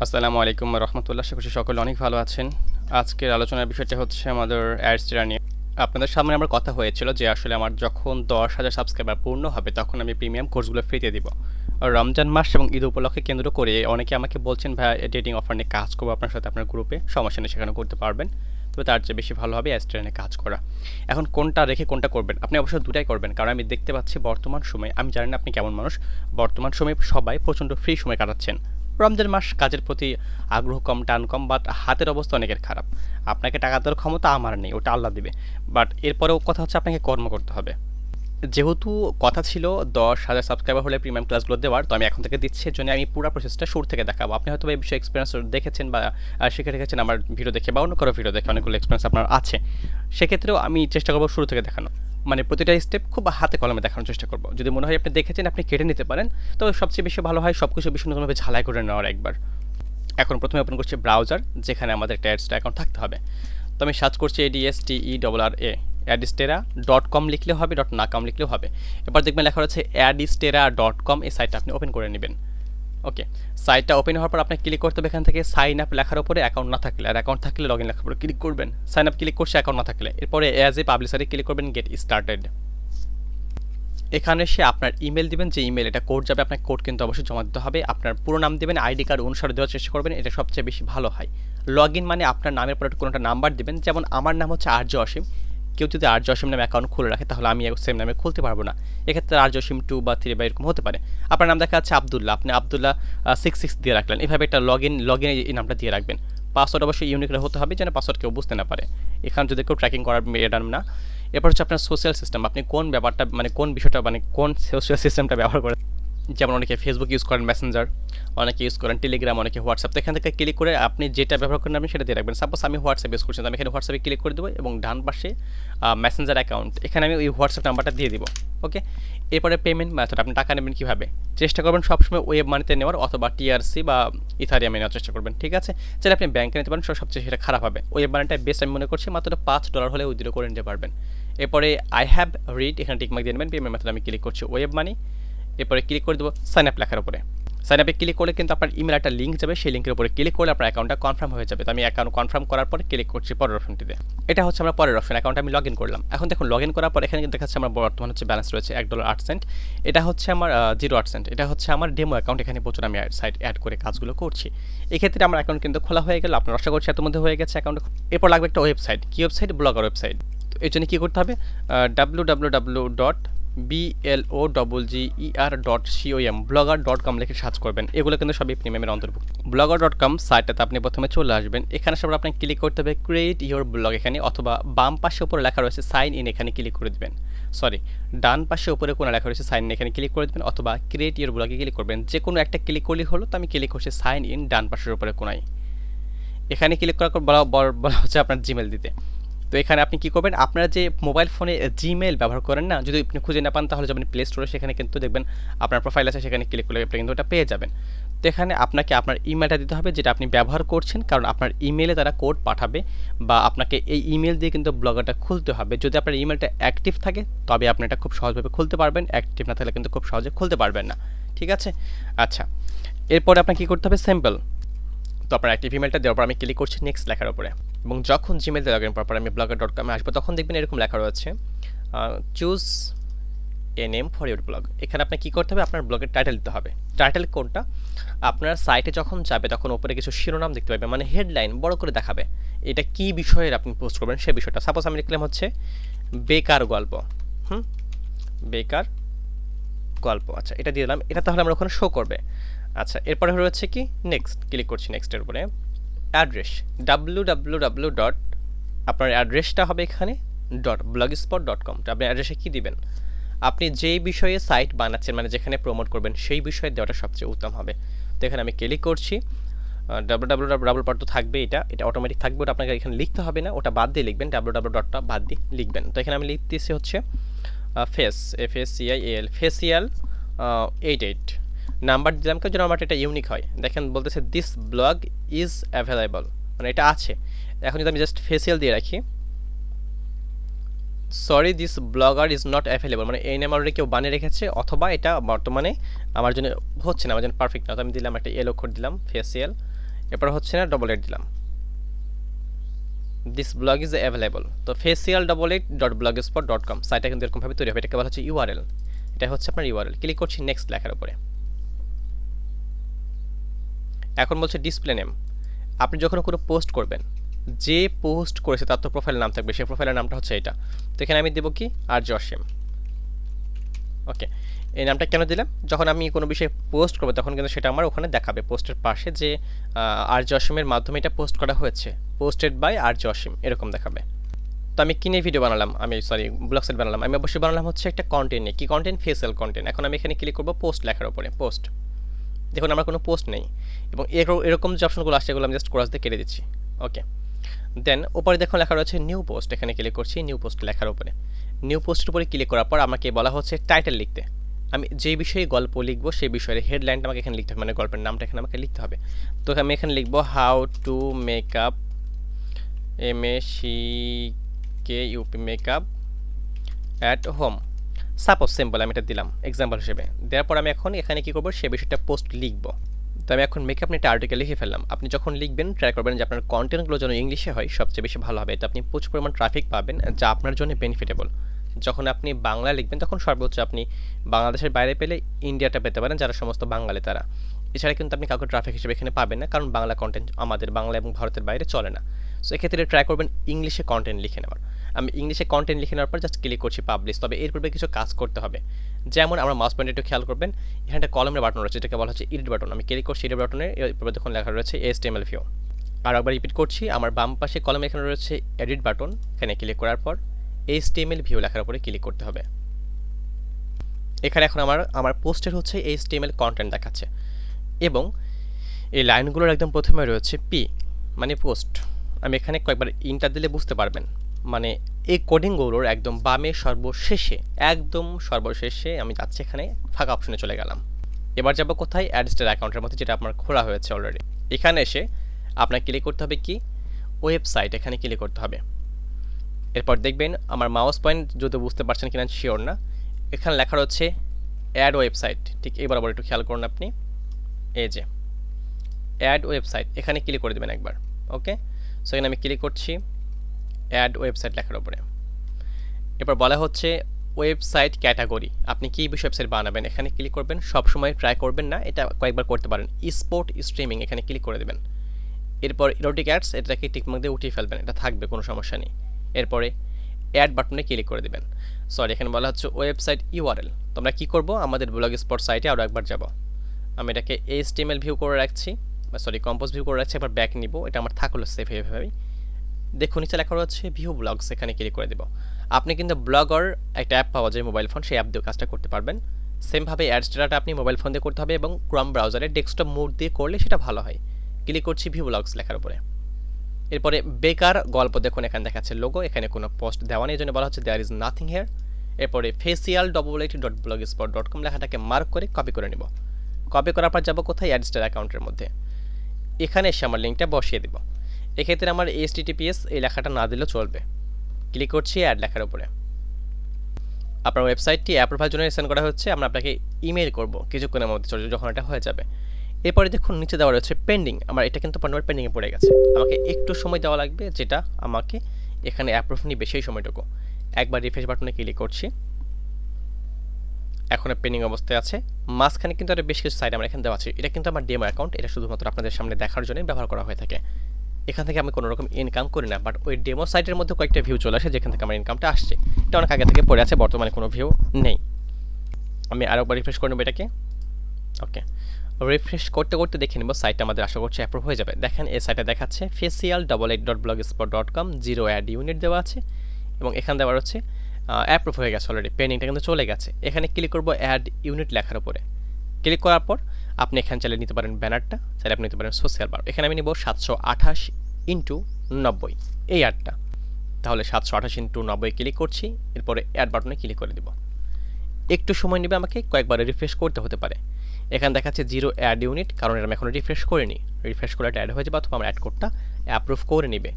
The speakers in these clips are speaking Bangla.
আসসালামু আলাইকুম রহমতুল্লাহ, আশা করছি সকলে অনেক ভালো আছেন। আজকের আলোচনার বিষয়টা হচ্ছে আমাদের অ্যাডস্টেরা নিয়ে। আপনাদের সামনে আমার কথা হয়েছিল যে আসলে আমার যখন 10,000 সাবস্ক্রাইবার পূর্ণ হবে তখন আমি প্রিমিয়াম কোর্সগুলো ফ্রিতে দিব। আর রমজান মাস এবং ঈদ উপলক্ষে কেন্দ্র করে অনেকে আমাকে বলছেন ভাই ডেটিং অফার নিয়ে কাজ করবো আপনার সাথে আপনার গ্রুপে, সমস্যা নেই, সেখানে করতে পারবেন। তবে তার চেয়ে বেশি ভালো হবে অ্যাডস্টেরা নিয়ে কাজ করা। এখন কোনটা রেখে কোনটা করবেন? আপনি অবশ্যই দুটাই করবেন, কারণ আমি দেখতে পাচ্ছি বর্তমান সময়ে, আমি জানি না আপনি কেমন মানুষ, বর্তমান সময়ে সবাই প্রচণ্ড ফ্রি সময় কাটাচ্ছেন। রমজান মাস, কাজের প্রতি আগ্রহ কম, টান কম, বাট হাতের অবস্থা অনেকের খারাপ। আপনাকে টাকা দেওয়ার ক্ষমতা আমার নেই, ওটা আল্লাহ দিবে। বাট এরপরেও কথা হচ্ছে আপনাকে কর্ম করতে হবে। যেহেতু কথা ছিল 10,000 সাবস্ক্রাইবার হলে প্রিমিয়াম ক্লাসগুলো দেওয়ার, তো আমি এখন থেকে দিচ্ছি। এর জন্য আমি পুরো প্রসেসটা শুরু থেকে দেখাবো। আপনি হয়তো এই বিষয়ে এক্সপিরিয়েন্স দেখেছেন বা শিখে রেখেছেন আমার ভিডিও দেখে বা অন্য কারো ভিডিও দেখে, অনেকগুলো এক্সপিরিয়েন্স আপনার আছে। সেক্ষেত্রেও আমি চেষ্টা করবো শুরু থেকে দেখানো, মানে প্রতিটা স্টেপ খুব হাতে কলমে দেখানোর চেষ্টা করবো। যদি মনে হয় আপনি দেখেছেন, আপনি কেটে নিতে পারেন, তবে সবচেয়ে বেশি ভালো হয় সব কিছু বিষয়ভাবে ঝালাই করে নেওয়ার একবার। এখন প্রথমে ওপেন করছি ব্রাউজার, যেখানে আমাদের একটা অ্যাডস্টেরা অ্যাকাউন্ট থাকতে হবে। তো আমি সার্চ করছি ADSTERRA, adsterra.com লিখলেও হবে, .com লিখলেও হবে। এবার দেখবেন লেখা রয়েছে adsterra.com, এই সাইটটা আপনি ওপেন করে নেবেন। ওকে, সাইটটা ওপেন হওয়ার পর আপনাকে ক্লিক করতে হবে এখান থেকে সাইন আপ লেখার উপরে, অ্যাকাউন্ট না থাকলে, আর অ্যাকাউন্ট থাকলে লগ ইন লেখার উপরে ক্লিক করবেন। সাইন আপ ক্লিক করছে, অ্যাকাউন্ট না থাকলে। এরপরে অ্যাজ এ পাবলিশারে ক্লিক করবেন, গেট স্টার্টেড। এখানে এসে আপনার ইমেল দিবেন, যে ইমেল এটা কোড যাবে, আপনার কোড কিন্তু অবশ্যই জমা দিতে হবে। আপনার পুরো নাম দিবেন, আইডি কার্ড অনুসারে দেওয়ার চেষ্টা করবেন, এটা সবচেয়ে বেশি ভালো হয়। লগ ইন মানে আপনার নামের পরে কোনো একটা নাম্বার দিবেন, যেমন আমার নাম হচ্ছে আরজে অসীম। কেউ যদি আরজে অসীম নামে অ্যাকাউন্ট খুলে রাখে, তাহলে আমি সেম নামে খুলতে পারবো না। এক্ষেত্রে আরজে অসীম 2 বা 3 বা এরকম হতে পারে। আপনার নাম দেখা যাচ্ছে আবদুল্লাহ, আপনি আবদুল্লাহ 66 দিয়ে রাখলেন। এভাবে একটা লগ ইন এই নামটা দিয়ে রাখবেন। পাসওয়ার্ড অবশ্যই ইউনিক হতে হবে, যেন পাসওয়ার্ড কেউ বুঝতে না পারে। এখানে যদি কেউ ট্র্যাকিং করার এটা না। এরপর হচ্ছে আপনার সোশ্যাল সিস্টেম, আপনি কোন ব্যাপারটা, মানে কোন বিষয়টা, মানে কোন সোশ্যাল সিস্টেমটা ব্যবহার করেন। যেমন অনেকে ফেসবুক ইউজ করেন, মেসেঞ্জার, অনেকে ইউজ করেন টেলিগ্রাম, অনেকে হোয়াটসঅ্যাপ। তো এখান থেকে ক্লিক করে আপনি যেটা ব্যবহার করেন আপনি সেটা দিয়ে রাখবেন। সাপোজ আমি হোয়াটসঅ্যাপ ইউজ করছি, আমি এখানে হোয়াটসঅ্যাপে ক্লিক করে দেবো এবং ডান পাশে মেসেঞ্জার অ্যাকাউন্ট, এখানে আমি ওই হোয়াটসঅ্যাপ নাম্বারটা দিয়ে দিব। ওকে, এরপরে পেমেন্ট মেথড, আপনি টাকা নেবেন কীভাবে, চেষ্টা করবেন সবসময় ওয়েব মানিতে নেওয়ার, অথবা টিআরসি বা ইথারিয়ামে নেওয়ার চেষ্টা করবেন। ঠিক আছে, চাইলে আপনি ব্যাংকে নিতে পারেন, সবচেয়ে সেটা খারাপ হবে। ওয়েব মানিটা বেস্ট আমি মনে করছি, মাত্র $5 হলে উইথড্র করে নিতে পারবেন। এরপরে আই হ্যাভ রিড, এখানে টিকমার্ক দিয়ে নেবেন। পেমেন্ট মেথড আমি ক্লিক করছি ওয়েব মানি। এরপরে ক্লিক করে দেবো সাইন আপ লেখার উপরে। সাইন আপে ক্লিক করলে কিন্তু আপনার ইমেল একটা লিঙ্ক যাবে, সেই লিঙ্কের উপরে ক্লিক করলে আপনার অ্যাকাউন্টটা কনফার্ম হয়ে যাবে। তো আমি অ্যাকাউন্ট কনফার্ম করার পর ক্লিক করছি পরের অপশনটিতে। এটা হচ্ছে আমার পরের অপশন, অ্যাকাউন্ট আমি লগ ইন করলাম। এখন দেখুন লগ ইন করার পর এখানে কিন্তু দেখাচ্ছে আমার বর্তমান হচ্ছে ব্যালেন্স রয়েছে $1.08। এটা হচ্ছে আমার 0.8 এটা হচ্ছে আমার ডেমো অ্যাকাউন্ট, এখানে প্রচুর আমি সাইট অ্যাড করে কাজগুলো করছি। এক্ষেত্রে আমার অ্যাকাউন্ট কিন্তু খোলা হয়ে গেল, আপনার আশা করছি এত মধ্যে হয়ে গেছে অ্যাকাউন্ট। এরপর লাগবে একটা ওয়েবসাইট, কি ওয়েবসাইট? Blogger website. তো এই জন্য কী করতে হবে, www.blogger.com blogger.com লিখে সার্চ করবেন। এগুলো কিন্তু সবই প্রিমিয়ামের অন্তর্ভুক্ত। blogger.com সাইটটাতে আপনি প্রথমে চলে আসবেন। এখানে সব আপনি ক্লিক করতে হবে ক্রিয়েট ইওর ব্লগ এখানে, অথবা বাম পাশে উপরে লেখা রয়েছে সাইন ইন, এখানে ক্লিক করে দেবেন। সরি, ডান পাশে উপরে কোনো লেখা রয়েছে সাইন ইন, এখানে ক্লিক করে দেবেন, অথবা ক্রিয়েট ইওর ব্লগে ক্লিক করবেন। যে কোনো একটা ক্লিক করলেই হলো। তো আমি ক্লিক করছি সাইন ইন, ডান পাশের উপরে কোনায়। এখানে ক্লিক করার পর বলা হচ্ছে আপনার জিমেল দিতে। তো এখানে আপনি কী করবেন, আপনারা যে মোবাইল ফোনে জিমেল ব্যবহার করেন না, যদি আপনি খুঁজে না পান তাহলে যাবেন প্লে স্টোরে, সেখানে কিন্তু দেখবেন আপনার প্রোফাইল আছে, সেখানে ক্লিক করলে আপনি কিন্তু ওটা পেয়ে যাবেন। তো এখানে আপনাকে আপনার ইমেলটা দিতে হবে যেটা আপনি ব্যবহার করছেন, কারণ আপনার ইমেলে তারা কোড পাঠাবে, বা আপনাকে এই ইমেল দিয়ে কিন্তু ব্লগারটা খুলতে হবে। যদি আপনার ইমেলটা অ্যাক্টিভ থাকে তবে আপনি এটা খুব সহজভাবে খুলতে পারবেন, অ্যাক্টিভ না থাকলে কিন্তু খুব সহজে খুলতে পারবেন না। ঠিক আছে, আচ্ছা। এরপরে আপনাকে কী করতে হবে, সিম্পল। তো আপনার অ্যাক্টিভ ইমেলটা দেওয়ার পর আমি ক্লিক করছি নেক্সট লেখার উপরে, এবং যখন জিমেল দিয়ে লগ ইন করার পর আমি blogger.com আসবো, তখন দেখবেন এরকম লেখা রয়েছে choose a name for your blog. এখানে আপনার কী করতে হবে, আপনার ব্লগের টাইটেল দিতে হবে। টাইটেল কোনটা, আপনার সাইটে যখন যাবে তখন উপরে কিছু শিরোনাম দেখতে পাবে, মানে হেডলাইন বড় করে দেখাবে, এটা কী বিষয়ের আপনি পোস্ট করবেন সে বিষয়টা। সাপোজ আমি লিখলাম হচ্ছে বেকার গল্প, বেকার গল্প, আচ্ছা এটা দিয়ে দিলাম। এটা তাহলে আমরা ওখানে শো করবে। আচ্ছা, এরপরে রয়েছে কি নেক্সট, ক্লিক করছি নেক্সটের উপরে। Address www. আপনার অ্যাড্রেসটা হবে এখানে .blogspot.com। তো আপনি অ্যাড্রেসে কী দিবেন, আপনি যেই বিষয়ে সাইট বানাচ্ছেন, মানে যেখানে প্রমোট করবেন সেই বিষয়ে দেওয়াটা সবচেয়ে উত্তম হবে। তো এখানে আমি ক্লিক করছি www. তো থাকবে, এটা অটোমেটিক থাকবে, ওটা আপনাকে এখানে লিখতে হবে না, ওটা বাদ দিয়ে লিখবেন, www. বাদ দিয়ে লিখবেন। তো এখানে আমি লিখতেছি হচ্ছে ফেসিয়াল 88 নাম্বার দিলাম, কেউ যেন আমার এটা ইউনিক হয়। দেখেন বলতেছে দিস ব্লগ ইজ অ্যাভেলেবল, মানে এটা আছে। এখন যদি আমি জাস্ট ফেসিয়াল দিয়ে রাখি, sorry this blogger is not available, মানে এই নাম অলরেডি কেউ বানিয়ে রেখেছে, অথবা এটা বর্তমানে আমার জন্য হচ্ছে না, আমার জন্য পারফেক্ট না। তো আমি দিলাম একটা এল অক্ষর দিলাম ফেসিয়াল, এরপর হচ্ছে না, ডবল এট দিলাম, দিস ব্লগ ইজ অ্যাভেলেবল। তো facial88.blogspot.com সাইটটা কিন্তু এরকমভাবে তৈরি হবে, এটাকে বলা হচ্ছে ইউআরএল। এটা হচ্ছে আপনার ইউআরএল। ক্লিক করছি নেক্সট লেখার উপরে। এখন বলছে ডিসপ্লে নেম। আপনি যখন কোনো পোস্ট করবেন, যে পোস্ট করেছে তার তো প্রোফাইল নাম থাকবে, সেই প্রোফাইলের নামটা হচ্ছে এটা। তো এখানে আমি দেবো কি, আর জসিম। ওকে, এই নামটা কেন দিলাম, যখন আমি কোনো বিষয়ে পোস্ট করবো তখন কিন্তু সেটা আমার ওখানে দেখাবে পোস্টের পাশে যে আর জসিমের মাধ্যমে এটা পোস্ট করা হয়েছে, পোস্টেড বাই আর জসিম, এরকম দেখাবে। তো আমি কি নিয়ে ভিডিও বানালাম, আমি সরি ব্লগ সেট বানালাম, আমি অবশ্যই বানালাম হচ্ছে একটা কন্টেন্ট নিয়ে। কি কন্টেন্ট? Facial content. এখন আমি এখানে ক্লিক করবো পোস্ট লেখার উপরে, পোস্ট। দেখুন আমার কোনো পোস্ট নেই, এবং এরকম যে অপশনগুলো আসছে এগুলো আমি জাস্ট ক্রস দিয়ে কেটে দিচ্ছি। ওকে, দেন ওপরে দেখুন লেখা রয়েছে নিউ পোস্ট, এখানে ক্লিক করছি নিউ পোস্ট লেখার উপরে। নিউ পোস্টের উপরে ক্লিক করার পর আমাকে বলা হচ্ছে টাইটেল লিখতে। আমি যে বিষয়ে গল্প লিখবো সেই বিষয়ের হেডলাইনটা আমাকে এখানে লিখতে হবে, মানে গল্পের নামটা এখানে আমাকে লিখতে হবে। তো আমি এখানে লিখবো how to make up, MACKUP makeup at home, suppose simple আমি এটা দিলাম এক্সাম্পল হিসেবে। দেওয়ার পর আমি এখন এখানে কী করবো, সে বিষয়টা পোস্ট লিখবো। তো আমি এখন মেকআপ নিয়ে একটা আর্টিকেল লিখে ফেললাম। আপনি যখন লিখবেন ট্রাই করবেন যে আপনার কন্টেন্টগুলো যেন ইংলিশে হয়, সবচেয়ে বেশি ভালো হবে। তো আপনি প্রচুর পরিমাণ ট্রাফিক পাবেন, যা আপনার জন্য বেনিফিটেবল। যখন আপনি বাংলা লিখবেন তখন সর্বোচ্চ আপনি বাংলাদেশের বাইরে পেলে ইন্ডিয়াটা পেতে পারেন, যারা সমস্ত বাঙালি তারা। এছাড়া কিন্তু আপনি কাউকে ট্রাফিক হিসেবে এখানে পাবেন না, কারণ বাংলা কন্টেন্ট আমাদের বাংলা এবং ভারতের বাইরে চলে না। সো এক্ষেত্রে ট্রাই করবেন ইংলিশে কন্টেন্ট লিখে নেওয়ার। আমি ইংলিশে কন্টেন্ট লিখে নেওয়ার পর জাস্ট ক্লিক করছি পাবলিশ। তবে এর পূর্বে কিছু কাজ করতে হবে, যেমন আমরা মাউস পয়েন্টে একটু খেয়াল করবেন, এখানে একটা কলমের বাটন রয়েছে, যেটাকে বলা হচ্ছে এডিট বাটন। আমি ক্লিক করছি এডিট বাটনে, এরপরে দেখুন লেখা রয়েছে HTML ভিউ। আর একবার রিপিট করছি, আমার বাম পাশে কলমে এখানে রয়েছে এডিট বাটন, এখানে ক্লিক করার পর HTML ভিউ লেখার উপরে ক্লিক করতে হবে। এখানে এখন আমার পোস্টের হচ্ছে HTML কন্টেন্ট দেখাচ্ছে, এবং এই লাইনগুলোর একদম প্রথমে রয়েছে পি, মানে পোস্ট। আমি এখানে কয়েকবার ইন্টার দিলে বুঝতে পারবেন, মানে এই কোডিংগুলোর একদম বামে সর্বশেষে, একদম সর্বশেষে আমি যাচ্ছি, এখানে ফাঁকা অপশনে চলে গেলাম। এবার যাব কোথায়, অ্যাডস্টেরা অ্যাকাউন্টের মধ্যে, যেটা আপনার খোলা হয়েছে অলরেডি। এখানে এসে আপনার ক্লিক করতে হবে কি, ওয়েবসাইট, এখানে ক্লিক করতে হবে। এরপর দেখবেন আমার মাউস পয়েন্ট যদি বুঝতে পারছেন কিনা শিওর না, এখানে লেখা রয়েছে অ্যাড ওয়েবসাইট। ঠিক এই বরাবর একটু খেয়াল করুন আপনি, এই যে অ্যাড ওয়েবসাইট, এখানে ক্লিক করে দেবেন একবার। ওকে, সো এখানে আমি ক্লিক করছি অ্যাড ওয়েবসাইট লেখার উপরে। এরপর বলা হচ্ছে ওয়েবসাইট ক্যাটাগরি, আপনি কী বিষয় ওয়েবসাইট বানাবেন, এখানে ক্লিক করবেন। সবসময় ট্রাই করবেন না, এটা কয়েকবার করতে পারেন। স্পোর্ট স্ট্রিমিং, এখানে ক্লিক করে দেবেন। এরপর ইরোটিক অ্যাডস, এটাকে টিকমার্ক দিয়ে উঠিয়ে ফেলবেন, এটা থাকবে, কোনো সমস্যা নেই। এরপরে অ্যাড বাটনে ক্লিক করে দেবেন। সরি, এখানে বলা হচ্ছে ওয়েবসাইট ইউআরএল। তো আমরা কী করবো, আমাদের ব্লগ স্পট সাইটে আরও একবার যাব। আমি এটাকে HTML ভিউ করে রাখছি, সরি কম্পোজ ভিউ করে রাখছি। এবার ব্যাক নিব, এটা আমার থাকলো সেভ এভাবেই। দেখুন নিচে লেখা রয়েছে ভিউ ব্লগস, এখানে ক্লিক করে দেব। আপনি কিন্তু ব্লগার একটা অ্যাপ পাওয়া যায় মোবাইল ফোন, সেই অ্যাপ দিয়ে কাজটা করতে পারবেন। সেমভাবে অ্যাডস্টেরাটা আপনি মোবাইল ফোন দিয়ে করতে হবে, এবং ক্রোম ব্রাউজারে ডেস্কটপ মোড দিয়ে করলে সেটা ভালো হয়। ক্লিক করছি ভিউ ব্লগস লেখার উপরে। এরপরে বেকার গল্প, দেখুন এখানে দেখাচ্ছে লোগো, এখানে কোনো পোস্ট দেওয়া নেই, এই জন্য বলা হচ্ছে দেয়ার ইজ নাথিং হেয়ার। এরপরে facial88.blogspot.com লেখাটাকে মার্ক করে কপি করে নেব। কপি করার পর যাবো কোথায়, অ্যাডস্টেরা অ্যাকাউন্টের মধ্যে। এখানে এসে আমার লিঙ্কটা বসিয়ে দেব। এক্ষেত্রে আমার HTTPS এই লেখাটা না দিলেও চলবে। ক্লিক করছি অ্যাড লেখার উপরে। আপনার ওয়েবসাইটটি অ্যাপ্রুভাল জন্য সেন্ড করা হচ্ছে, আমরা আপনাকে ইমেল করব কিছুক্ষণের মধ্যে, যখন এটা হয়ে যাবে। এরপরে দেখুন নিচে দেওয়া রয়েছে পেন্ডিং, আমার এটা কিন্তু পেন্ডিংয়ে পড়ে গেছে, আমাকে একটু সময় দেওয়া লাগবে, যেটা আমাকে এখানে অ্যাপ্রুভ নিবে সেই সময়টুকু। একবার রিফ্রেশ বাটনে ক্লিক করছি, এখন পেন্ডিং অবস্থায় আছে। মাঝখানে কিন্তু আরও বেশ কিছু সাইট আমার এখানে দেওয়া আছে, এটা কিন্তু আমার ডেমো অ্যাকাউন্ট, এটা শুধুমাত্র আপনাদের সামনে দেখার জন্যই ব্যবহার করা হয়ে থাকে। এখান থেকে আমি কোনো রকম ইনকাম করি না, বাট ওই ডেমো সাইটের মধ্যে কয়েকটা ভিউ চলে আসে, যেখান থেকে আমার ইনকামটা আসছে। এটা অনেক আগে থেকে পড়ে আছে, বর্তমানে কোনো ভিউ নেই। আমি আরও একবার রিফ্রেশ করে নেব এটাকে। ওকে, রিফ্রেশ করতে করতে দেখে নেব সাইটটা আমাদের আশা করছি অ্যাপ্রুভ হয়ে যাবে। দেখেন এই সাইটে দেখাচ্ছে facial88.blogspot.com, 0 অ্যাড ইউনিট দেওয়া আছে, এবং এখানে দেওয়া হচ্ছে অ্যাপ্রুভ হয়ে গেছে অলরেডি, পেন্ডিংটা কিন্তু চলে গেছে। এখানে ক্লিক করব অ্যাড ইউনিট লেখার উপরে। ক্লিক করার পর আপনি এখানে চাইলে নিতে পারেন ব্যানারটা, চাইলে আপনি নিতে পারেন সোশ্যাল বার। এখানে আমি নিব 728x90 এই অ্যাডটা। তাহলে 728x90 ক্লিক করছি, এরপরে অ্যাড বাটনে ক্লিক করে দেব। একটু সময় নেবে, আমাকে কয়েকবার রিফ্রেশ করতে হতে পারে। এখানে দেখাচ্ছে 0 অ্যাড ইউনিট, কারণ এটা আমি এখনো রিফ্রেশ করিনি। রিফ্রেশ করে এটা অ্যাড হয়ে যাবে, অথবা আমার অ্যাড কোডটা অ্যাপ্রুভ করে নেবে।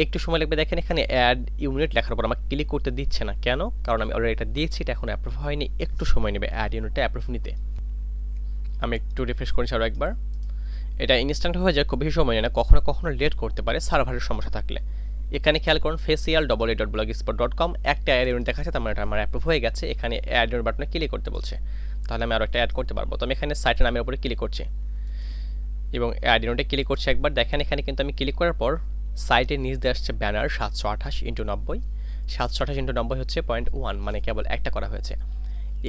একটু সময় লাগবে। দেখেন এখানে অ্যাড ইউনিট লেখার উপর আমাকে ক্লিক করতে দিচ্ছে না, কেন? কারণ আমি অলরেডি এটা দিয়েছি, এটা এখন অ্যাপ্রুভ হয়নি, একটু সময় নেবে অ্যাড ইউনিটটা অ্যাপ্রুভ নিতে। আমি একটু রিফ্রেশ করেছি আরও একবার। এটা ইনস্ট্যান্ট হয়ে যায়, খুব বেশি সময় নেয় না, কখনো কখনো লেট করতে পারে সার্ভারের সমস্যা থাকলে। এখানে খেয়াল করুন facial.blogspot.com একটা অ্যাড ইউনিট দেখাচ্ছে, তার মানে এটা আমার অ্যাপ্রুভ হয়ে গেছে। এখানে অ্যাড ইউনিট বাটনে ক্লিক করতে বলছে, তাহলে আমি আরও একটা অ্যাড করতে পারবো। তো আমি এখানে সাইটের নামের উপরে ক্লিক করছি এবং অ্যাড ইউনিটে ক্লিক করছি একবার। দেখেন এখানে কিন্তু আমি ক্লিক করার পর সাইটের নিচ দিয়ে আসছে ব্যানার 728x90। 728x90 হচ্ছে 0.1, মানে কেবল একটা করা হয়েছে।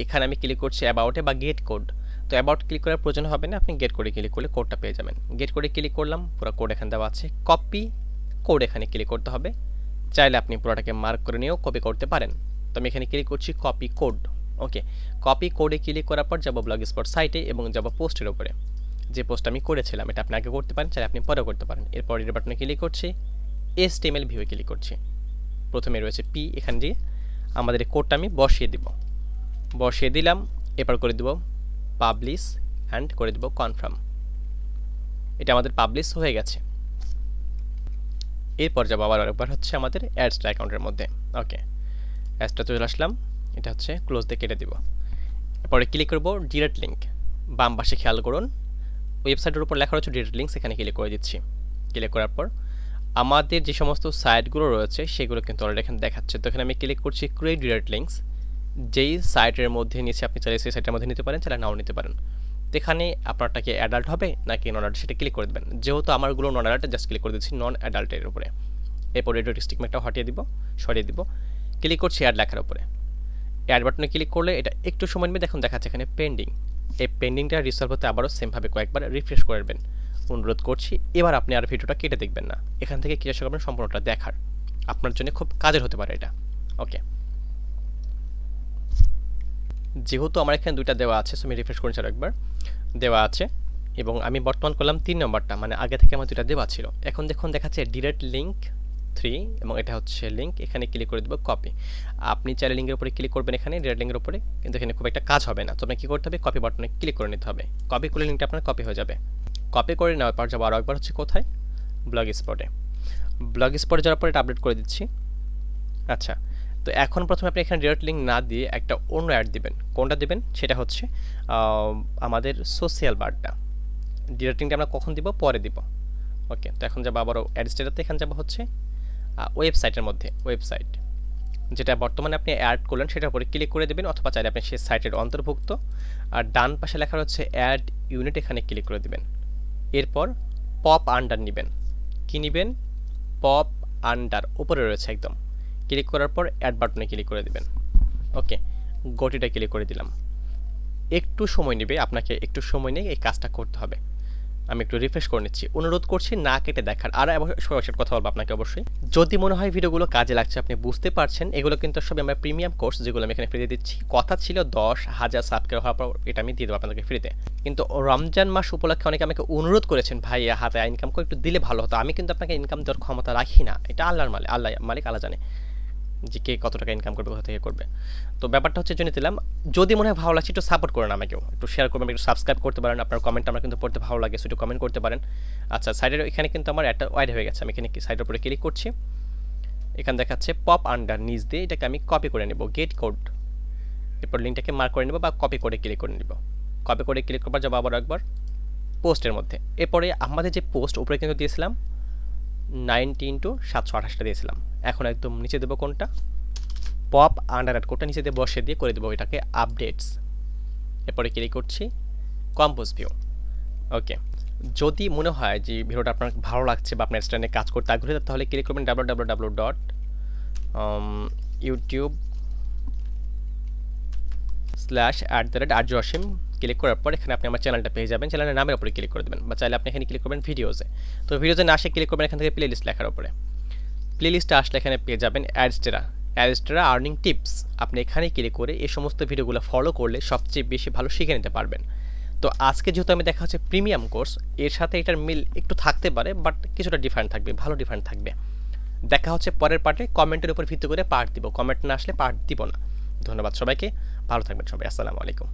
এখানে আমি ক্লিক করছি অ্যাবাউটে বা গেট কোড। তো অ্যাবাউট ক্লিক করার প্রয়োজন হবে না, আপনি গেট কোডে ক্লিক করলে কোডটা পেয়ে যাবেন। গেট কোডে ক্লিক করলাম, পুরো কোড এখানে দেওয়া আছে। কপি কোড এখানে ক্লিক করতে হবে, চাইলে আপনি পুরোটাকে মার্ক করে নিয়েও কপি করতে পারেন। তো আমি এখানে ক্লিক করছি কপি কোড। ওকে, কপি কোডে ক্লিক করার পর যাব ব্লগ স্পট সাইটে এবং যাব পোস্টের উপরে। যে পোস্ট আমি করেছিলাম এটা আপনি আগে করতে পারেন, চাইলে আপনি পরেও করতে পারেন। এরপর এর বাটনে ক্লিক করছি, HTML ভিউয়ে ক্লিক করছি। প্রথমে রয়েছে পি, এখানে দিয়ে আমাদের এই কোডটা আমি বসিয়ে দিলাম। এরপর করে দেব পাবলিশ অ্যান্ড করে দেব কনফার্ম। এটা আমাদের পাবলিশ হয়ে গেছে। এরপর যাবো আবার আরেকবার হচ্ছে আমাদের অ্যাডস্টার অ্যাকাউন্টের মধ্যে। ওকে, অ্যাডস্টার চলে আসলাম, এটা হচ্ছে ক্লোজ দিয়ে কেটে দিব। এরপরে ক্লিক করব ডিরেক্ট লিঙ্ক। বাম পাশে খেয়াল করুন ওয়েবসাইটের উপর লেখা রয়েছে ডিরেক্ট লিঙ্কস, এখানে ক্লিক করে দিচ্ছি। ক্লিক করার পর আমাদের যে সমস্ত সাইটগুলো রয়েছে সেগুলো কিন্তু অলরেডি এখানে দেখাচ্ছে। তো এখানে আমি ক্লিক করছি ক্রিয়েট ডিরেক্ট লিঙ্কস। যেই সাইটের মধ্যে নিচে আপনি চাইলে সেই সাইটের মধ্যে নিতে পারেন, চাইলে নাও নিতে পারেন। তো এখানে আপনারটা কি অ্যাডাল্ট হবে নাকি নন অ্যাডাল্ট সেটা ক্লিক করে দেবেন। যেহেতু আমারগুলো নন অ্যাডাল্ট, জাস্ট ক্লিক করে দিচ্ছি নন অ্যাডাল্টের উপরে। এরপর রেডিও স্টিকমেটটা সরিয়ে দিব। ক্লিক করছি অ্যাড লেখার উপরে। অ্যাড বাটনে ক্লিক করলে এটা একটু সময় নেবে, দেখুন দেখাচ্ছে এখানে পেন্ডিং। এই পেন্ডিংটা রিসলভ হতে আবারও সেমভাবে কয়েকবার রিফ্রেশ করবেন। অনুরোধ করছি এবার আপনি আর ভিডিওটা কেটে দেখবেন না, এখান থেকে চেষ্টা করবেন সম্পূর্ণটা দেখার, আপনার জন্য খুব কাজের হতে পারে এটা। ওকে, যেহেতু আমার এখানে দুইটা দেওয়া আছে, আমি রিফ্রেশ করেছি আর একবার, দেওয়া আছে এবং আমি বর্তমান করলাম 3 নম্বরটা, মানে আগে থেকে আমার দুইটা দেওয়া ছিল। এখন দেখুন দেখাচ্ছে ডিরেক্ট লিঙ্ক 3 এবং এটা হচ্ছে লিঙ্ক। এখানে ক্লিক করে দেবো কপি। আপনি চাইলে লিঙ্কের উপরে ক্লিক করবেন, এখানে ডিরেক্ট লিঙ্কের উপরে, কিন্তু এখানে খুব একটা কাজ হবে না। তো আপনাকে কী করতে হবে, কপি বাটনে ক্লিক করে নিতে হবে। কপি করলে লিঙ্কটা আপনার কপি হয়ে যাবে। কপি করে নেওয়ার পর যাবো আরও একবার হচ্ছে কোথায়, ব্লগ স্পটে। ব্লগ স্পটে যাওয়ার পর এটা আপডেট করে দিচ্ছি। আচ্ছা, তো এখন প্রথমে আপনি এখানে ডিরেক্ট লিঙ্ক না দিয়ে একটা অন্য অ্যাড দিবেন। কোনটা দিবেন সেটা হচ্ছে আমাদের সোশ্যাল বারটা। ডিরেক্ট লিঙ্কটা আমরা কখন দিব, পরে দিব। ওকে, তো এখন যাবো আবারও অ্যাডস্টেরাতে, এখানে যাবো হচ্ছে ওয়েবসাইটের মধ্যে, ওয়েবসাইট যেটা বর্তমানে আপনি অ্যাড করলেন সেটার উপরে ক্লিক করে দেবেন, অথবা চাইলে আপনি সেই সাইটের অন্তর্ভুক্ত। আর ডান পাশে লেখা হচ্ছে অ্যাড ইউনিট, এখানে ক্লিক করে দেবেন। এরপর পপ আন্ডার নেবেন। কী নেবেন, পপ আন্ডার, উপরে রয়েছে একদম। ক্লিক করার পর অ্যাড বাটনে ক্লিক করে দেবেন। ওকে, গটিটা ক্লিক করে দিলাম। একটু সময় নেবে, আপনাকে একটু সময় নিয়ে এই কাজটা করতে হবে। আমি একটু রিফ্রেশ করে নিচ্ছি। অনুরোধ করছি না কেটে দেখার। আর অবশ্যই কথা বলবো আপনাকে অবশ্যই, যদি মনে হয় ভিডিওগুলো কাজে লাগছে, আপনি বুঝতে পারছেন, এগুলো কিন্তু সবই আমার প্রিমিয়াম কোর্স, যেগুলো আমি এখানে ফ্রিতে দিচ্ছি। কথা ছিল 10,000 সাবস্ক্রাইব হওয়ার পর এটা আমি দিয়ে দেবো আপনাদেরকে ফ্রিতে। কিন্তু রমজান মাস উপলক্ষে অনেকে আমাকে অনুরোধ করেছেন, ভাই হাতে ইনকাম করে একটু দিলে ভালো হতো। আমি কিন্তু আপনাকে ইনকাম দেওয়ার ক্ষমতা রাখি না, এটা আল্লাহর মালিক আল্লাহ জানে যে কে কত টাকা ইনকাম করবে, কোথা থেকে করবে। তো ব্যাপারটা হচ্ছে জেনে দিলাম। যদি মনে হয় ভালো লাগছে একটু সাপোর্ট করেন আমাকেও, একটু শেয়ার করবেন, একটু সাবস্ক্রাইব করতে পারেন। আপনার কমেন্ট আমার কিন্তু পড়তে ভালো লাগে, একটু কমেন্ট করতে পারেন। আচ্ছা, সাইডের এখানে কিন্তু আমার একটা ওয়াইড হয়ে গেছে। আমি এখানে সাইডের উপরে ক্লিক করছি, এখানে দেখাচ্ছে পপ আন্ডার, নিচ দিয়ে এটাকে আমি কপি করে নেব, গেট কোড। এরপর লিঙ্কটাকে মার্ক করে নেব বা কপি করে ক্লিক করে নেব। কপি করে ক্লিক করবার যাবো আবার একবার পোস্টের মধ্যে। এরপরে আমাদের যে পোস্ট উপরে কিন্তু দিয়েছিলাম 90x728টা দিয়েছিলাম, এখন একদম নিচে দেবো কোনটা, পপ আন্ডার অ্যাড কোডটা নিচে দিয়ে বসে দিয়ে করে দেবো এটাকে আপডেটস। এরপরে ক্লিক করছি কম্পোজ ভিউ। ওকে, যদি মনে হয় যে ভিডিওটা আপনার ভালো লাগছে বা আপনার স্ট্যান্ডে কাজ করতে আগ্রহী, তাহলে ক্লিক করবেন www.youtube/@rjosim। ক্লিক করার পর এখানে আপনি আমার চ্যানেলটা পেয়ে যাবেন। চ্যানেলের নামের উপরে ক্লিক করে দেবেন, বা চাইলে আপনি এখানে ক্লিক করবেন ভিডিওজে। তো ভিডিওতে না আসে ক্লিক করবেন এখান থেকে প্লেলিস্ট লেখার উপরে। প্লেলিস্টে আসলে এখানে পেয়ে যাবেন অ্যাডস্টেরা আর্নিং টিপস। আপনি এখানে ক্লিক করে এই সমস্ত ভিডিওগুলো ফলো করলে সবচেয়ে বেশি ভালো শিখে নিতে পারবেন। তো আজকে যেহেতু আমি দেখা হচ্ছে প্রিমিয়াম কোর্স, এর সাথে এটার মিল একটু থাকতে পারে, বাট কিছুটা ডিফারেন্ট থাকবে, ভালো ডিফারেন্ট থাকবে। দেখা হচ্ছে পরের পার্টে। কমেন্টের উপর ভিত্তি করে পার্ট দিব, কমেন্ট না আসলে পার্ট দিব না। ধন্যবাদ সবাইকে, ভালো থাকবেন সবাই, আসসালামু আলাইকুম।